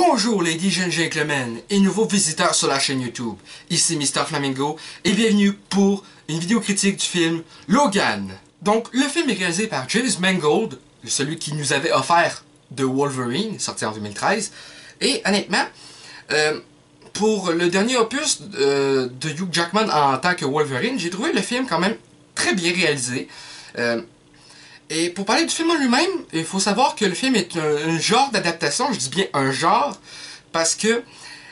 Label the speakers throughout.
Speaker 1: Bonjour ladies and gentlemen et nouveaux visiteurs sur la chaîne YouTube. Ici Mr Flamingo et bienvenue pour une vidéo critique du film Logan. Donc le film est réalisé par James Mangold, celui qui nous avait offert The Wolverine, sorti en 2013. Et honnêtement, pour le dernier opus de Hugh Jackman en tant que Wolverine, j'ai trouvé le film quand même très bien réalisé. Et pour parler du film en lui-même, il faut savoir que le film est un genre d'adaptation, je dis bien un genre, parce que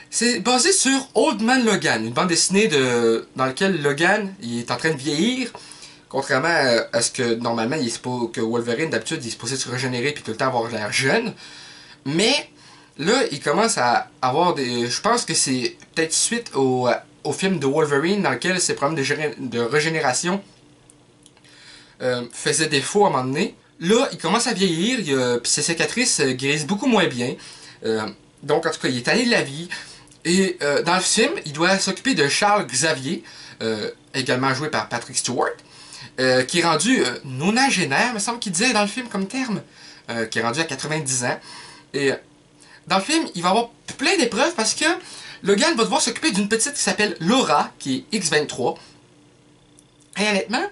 Speaker 1: c'est basé sur Old Man Logan, une bande dessinée dans laquelle Logan il est en train de vieillir, contrairement à ce que normalement que Wolverine d'habitude il est supposé se régénérer puis tout le temps avoir l'air jeune. Mais là, il commence à avoir des... Je pense que c'est peut-être suite au film de Wolverine dans lequel ses problèmes de régénération faisait défaut à un moment donné. Là, il commence à vieillir, puis ses cicatrices guérissent beaucoup moins bien. Donc, en tout cas, il est tanné de la vie. Et dans le film, il doit s'occuper de Charles Xavier, également joué par Patrick Stewart, qui est rendu nonagénaire, me semble qu'il disait dans le film comme terme, qui est rendu à 90 ans. Et dans le film, il va avoir plein d'épreuves parce que Logan va devoir s'occuper d'une petite qui s'appelle Laura, qui est X-23. Et honnêtement,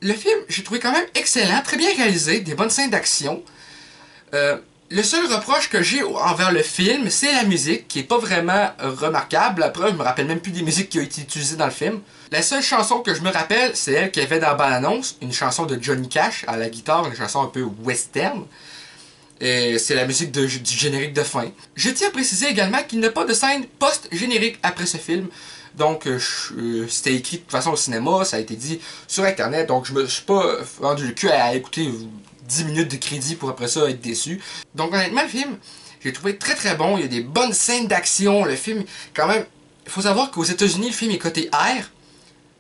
Speaker 1: le film, j'ai trouvé quand même excellent, très bien réalisé, des bonnes scènes d'action. Le seul reproche que j'ai envers le film, c'est la musique, qui est pas vraiment remarquable. La preuve, je me rappelle même plus des musiques qui ont été utilisées dans le film. La seule chanson que je me rappelle, c'est elle qu'il y avait dans la bande-annonce, une chanson de Johnny Cash à la guitare, une chanson un peu western. Et c'est la musique du générique de fin. Je tiens à préciser également qu'il n'y a pas de scène post-générique après ce film. Donc, c'était écrit de toute façon au cinéma, ça a été dit sur internet, donc je me suis pas rendu le cul à écouter 10 minutes de crédit pour après ça être déçu. Donc honnêtement, le film, j'ai trouvé très très bon, il y a des bonnes scènes d'action, le film, quand même, il faut savoir qu'aux États-Unis le film est coté R,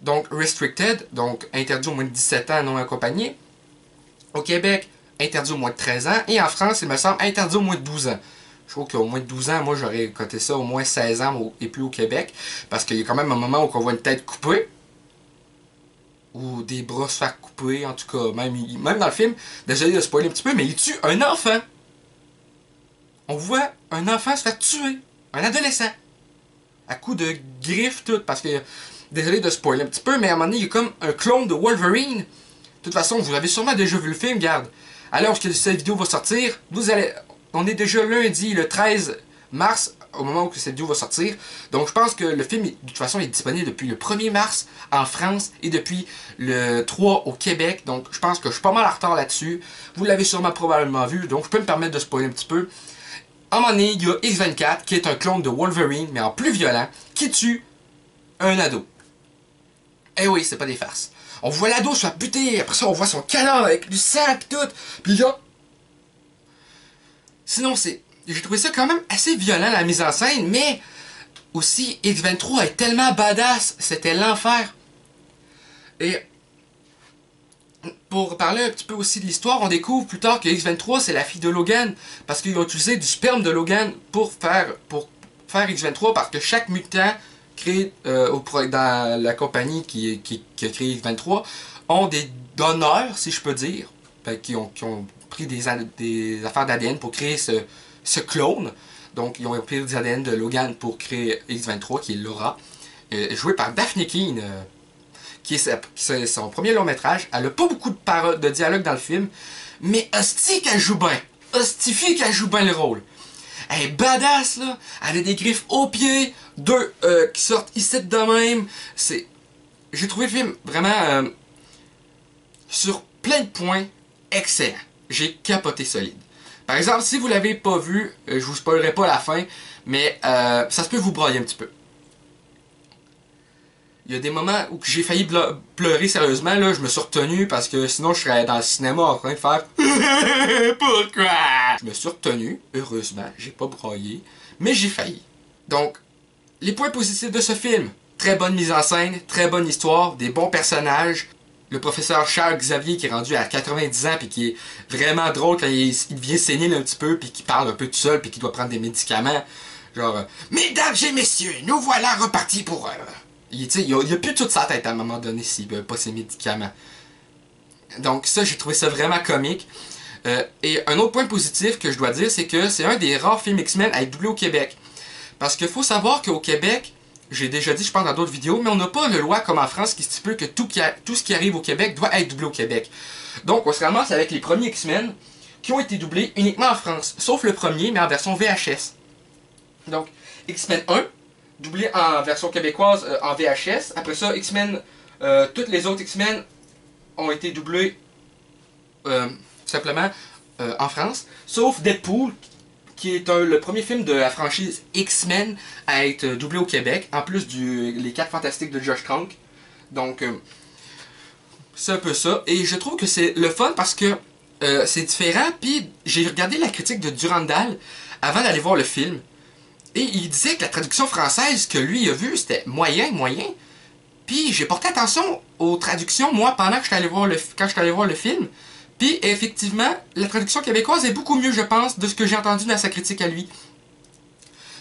Speaker 1: donc restricted, donc interdit au moins de 17 ans non accompagné. Au Québec, interdit au moins de 13 ans, et en France, il me semble, interdit au moins de 12 ans. Je trouve qu'au moins de 12 ans, moi j'aurais coté ça au moins 16 ans et plus au Québec. Parce qu'il y a quand même un moment où on voit une tête coupée. Ou des bras se faire couper, en tout cas. Même dans le film, désolé de spoiler un petit peu, mais il tue un enfant. On voit un enfant se faire tuer. Un adolescent. À coups de griffes, tout. Parce que, désolé de spoiler un petit peu, mais à un moment donné, il y a comme un clone de Wolverine. De toute façon, vous avez sûrement déjà vu le film, garde. Alors que cette vidéo va sortir, vous allez... On est déjà lundi, le 13 mars, au moment où cette vidéo va sortir. Donc je pense que le film, de toute façon, est disponible depuis le 1er mars en France et depuis le 3 au Québec. Donc je pense que je suis pas mal en retard là-dessus. Vous l'avez sûrement probablement vu, donc je peux me permettre de spoiler un petit peu. À un moment donné, il y a X-24, qui est un clone de Wolverine, mais en plus violent, qui tue un ado. Eh oui, c'est pas des farces. On voit l'ado se faire buter, après ça on voit son canon avec du sang et tout. Puis là... Sinon, j'ai trouvé ça quand même assez violent, la mise en scène, mais aussi, X-23 est tellement badass, c'était l'enfer. Et pour parler un petit peu aussi de l'histoire, on découvre plus tard que X-23, c'est la fille de Logan, parce qu'ils ont utilisé du sperme de Logan pour faire X-23, parce que chaque mutant créé dans la compagnie qui a créé X-23 ont des donneurs, si je peux dire, qui ont pris des affaires d'ADN pour créer ce clone. Donc ils ont pris des ADN de Logan pour créer X-23, qui est Laura, jouée par Daphne Keane, qui est son premier long métrage. Elle a pas beaucoup de dialogue dans le film, mais hostie qu'elle joue bien. Hostifie qu'elle joue bien le rôle. Elle est badass là, elle a des griffes aux pieds, deux qui sortent ici de même. J'ai trouvé le film vraiment sur plein de points excellent. J'ai capoté solide. Par exemple, si vous l'avez pas vu, je vous spoilerai pas la fin, mais ça se peut vous broyer un petit peu. Il y a des moments où j'ai failli pleurer sérieusement, là, je me suis retenu parce que sinon je serais dans le cinéma en train de faire pourquoi? Je me suis retenu, heureusement, j'ai pas broyé, mais j'ai failli. Donc, les points positifs de ce film, très bonne mise en scène, très bonne histoire, des bons personnages. Le professeur Charles Xavier qui est rendu à 90 ans puis qui est vraiment drôle quand il devient sénile un petit peu puis qui parle un peu tout seul puis qui doit prendre des médicaments. Genre, mesdames et messieurs, nous voilà repartis pour... Il a plus toute sa tête à un moment donné s'il veut pas ses médicaments. Donc ça, j'ai trouvé ça vraiment comique. Et un autre point positif que je dois dire, c'est que c'est un des rares films X-Men à être doublé au Québec. Parce qu'il faut savoir qu'au Québec, j'ai déjà dit, je pense dans d'autres vidéos, mais on n'a pas de loi comme en France qui stipule que tout ce qui arrive au Québec doit être doublé au Québec. Donc on se ramasse avec les premiers X-Men qui ont été doublés uniquement en France, sauf le premier, mais en version VHS. Donc X-Men 1, doublé en version québécoise en VHS. Après ça, X-Men, toutes les autres X-Men ont été doublés simplement en France, sauf Deadpool, qui est le premier film de la franchise X-Men à être doublé au Québec, en plus les 4 Fantastiques de Josh Trank. Donc, c'est un peu ça. Et je trouve que c'est le fun parce que c'est différent. Puis, j'ai regardé la critique de Durandal avant d'aller voir le film. Et il disait que la traduction française que lui a vue, c'était moyen. Puis, j'ai porté attention aux traductions, moi, pendant que je suis allé voir le film. Puis, effectivement, la traduction québécoise est beaucoup mieux, je pense, de ce que j'ai entendu dans sa critique à lui.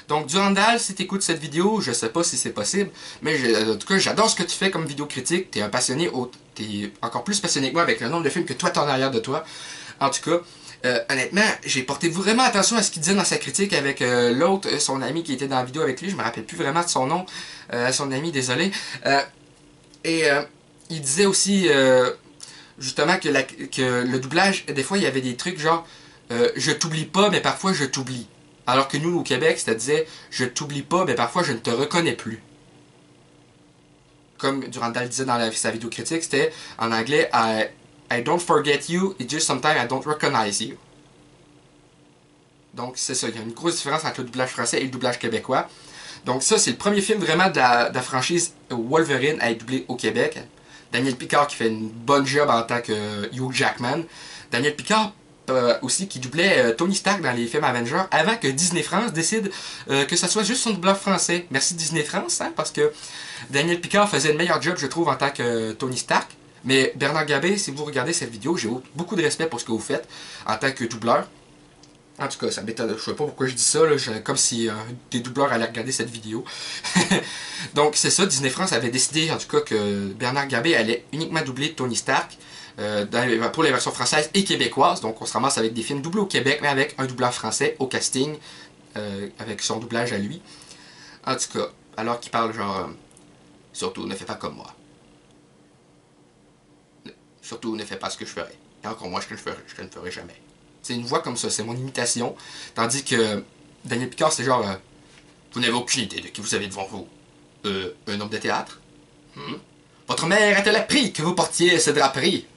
Speaker 1: Donc, Durandal, si tu écoutes cette vidéo, je sais pas si c'est possible, mais en tout cas, j'adore ce que tu fais comme vidéo critique. T'es un passionné, t'es encore plus passionné que moi avec le nombre de films que toi t'as en arrière de toi. En tout cas, honnêtement, j'ai porté vraiment attention à ce qu'il disait dans sa critique avec l'autre, son ami qui était dans la vidéo avec lui. Je me rappelle plus vraiment de son nom, son ami, désolé. Il disait aussi... justement que le doublage, des fois il y avait des trucs genre je t'oublie pas mais parfois je t'oublie. Alors que nous au Québec, ça disait je t'oublie pas mais parfois je ne te reconnais plus. Comme Durandal disait dans sa vidéo critique, c'était en anglais I don't forget you, it's just sometimes I don't recognize you. Donc c'est ça, il y a une grosse différence entre le doublage français et le doublage québécois. Donc ça c'est le premier film vraiment de la franchise Wolverine à être doublé au Québec. Daniel Picard qui fait une bonne job en tant que Hugh Jackman. Daniel Picard aussi qui doublait Tony Stark dans les films Avengers avant que Disney France décide que ça soit juste son doubleur français. Merci Disney France, hein, parce que Daniel Picard faisait le meilleur job, je trouve, en tant que Tony Stark. Mais Bernard Gabé, si vous regardez cette vidéo, j'ai beaucoup de respect pour ce que vous faites en tant que doubleur. En tout cas, ça m'étonne, je sais pas pourquoi je dis ça, là, comme si des doubleurs allaient regarder cette vidéo. Donc c'est ça, Disney France avait décidé en tout cas que Bernard Gabé allait uniquement doubler Tony Stark pour les versions françaises et québécoises. Donc on se ramasse avec des films doublés au Québec, mais avec un doubleur français au casting, avec son doublage à lui. En tout cas, alors qu'il parle genre, surtout ne fais pas comme moi. Surtout ne fais pas ce que je ferais. Et encore moi, je ne le ferai jamais. C'est une voix comme ça, c'est mon imitation. Tandis que Daniel Picard, c'est genre, vous n'avez aucune idée de qui vous avez devant vous. Un homme de théâtre? Votre mère a-t-elle appris que vous portiez cette draperie?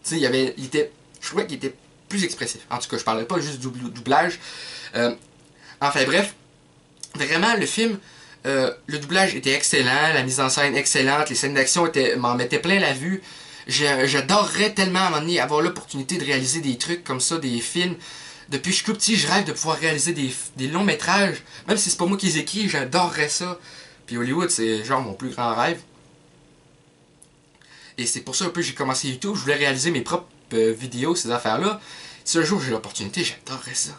Speaker 1: Tu sais, je trouvais qu'il était plus expressif. En tout cas, je parlais pas juste du doublage. Enfin bref, vraiment, le film, le doublage était excellent, la mise en scène excellente, les scènes d'action m'en mettaient plein la vue. J'adorerais tellement à un moment donné avoir l'opportunité de réaliser des trucs comme ça, des films. Depuis que je suis tout petit, je rêve de pouvoir réaliser des longs métrages. Même si c'est pas moi qui les écris, j'adorerais ça. Puis Hollywood, c'est genre mon plus grand rêve. Et c'est pour ça un peu que j'ai commencé YouTube. Je voulais réaliser mes propres vidéos, ces affaires-là. Si un jour j'ai l'opportunité, j'adorerais ça.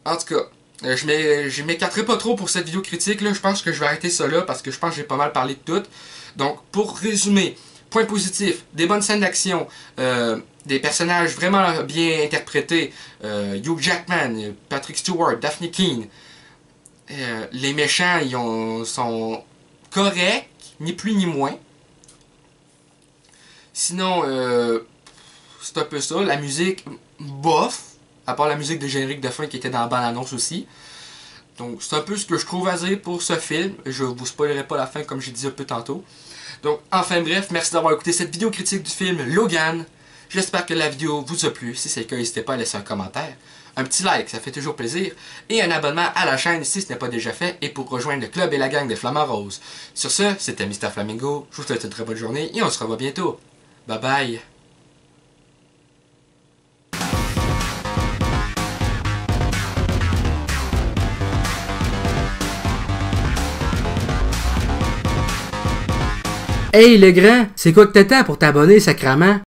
Speaker 1: En tout cas, je m'écarterai pas trop pour cette vidéo critique là. Je pense que je vais arrêter ça là parce que je pense que j'ai pas mal parlé de tout. Donc, pour résumer... Point positif, des bonnes scènes d'action, des personnages vraiment bien interprétés, Hugh Jackman, Patrick Stewart, Daphne Keane. Les méchants, sont corrects, ni plus ni moins. Sinon, c'est un peu ça. La musique, bof, à part la musique de générique de fin qui était dans la bande-annonce aussi. Donc, c'est un peu ce que je trouve à dire pour ce film. Je vous spoilerai pas la fin comme j'ai dit un peu tantôt. Donc, enfin bref, merci d'avoir écouté cette vidéo critique du film Logan. J'espère que la vidéo vous a plu. Si c'est le cas, n'hésitez pas à laisser un commentaire. Un petit like, ça fait toujours plaisir. Et un abonnement à la chaîne si ce n'est pas déjà fait. Et pour rejoindre le club et la gang des Flamants Roses. Sur ce, c'était Mr Flamingo. Je vous souhaite une très bonne journée et on se revoit bientôt. Bye bye.
Speaker 2: Hey le grand, c'est quoi que t'attends pour t'abonner, sacrament?